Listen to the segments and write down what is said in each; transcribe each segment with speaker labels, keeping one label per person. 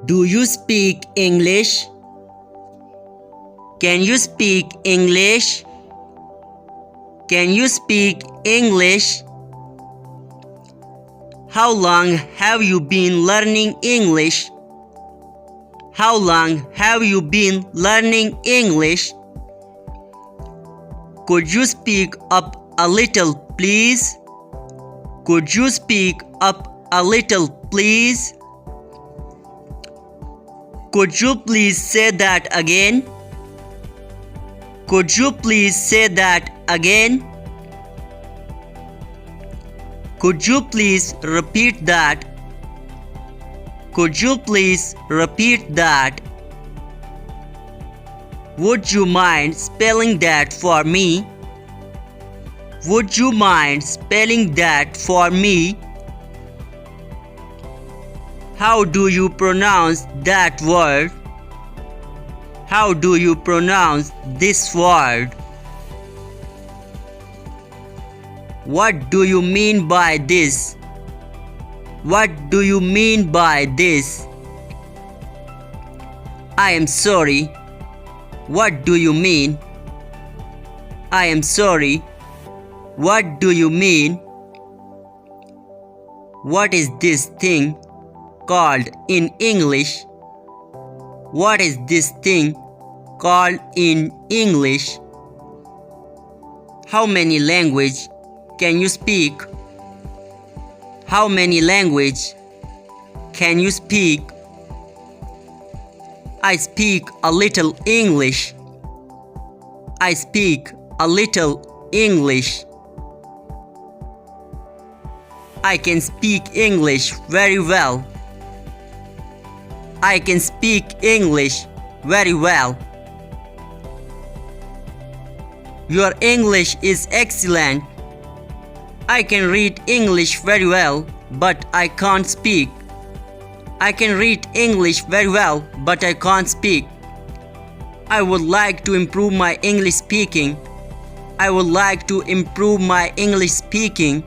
Speaker 1: Do you speak English? Can you speak English? Can you speak English? How long have you been learning English? How long have you been learning English? Could you speak up a little, please? Could you speak up a little, please? Could you please say that again? Could you please say that again? Could you please repeat that? Could you please repeat that? Would you mind spelling that for me? Would you mind spelling that for me? How do you pronounce that word? How do you pronounce this word? What do you mean by this? What do you mean by this? I am sorry. What do you mean? I am sorry. What do you mean? What is this thing called in English? What is this thing called in English? How many languages can you speak? How many languages can you speak? I speak a little English. I speak a little English. I can speak English very well. I can speak English very well. Your English is excellent. I can read English very well, but I can't speak. I can read English very well, but I can't speak. I would like to improve my English speaking. I would like to improve my English speaking.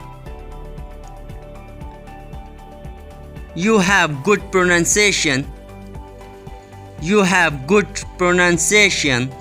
Speaker 1: You have good pronunciation. You have good pronunciation.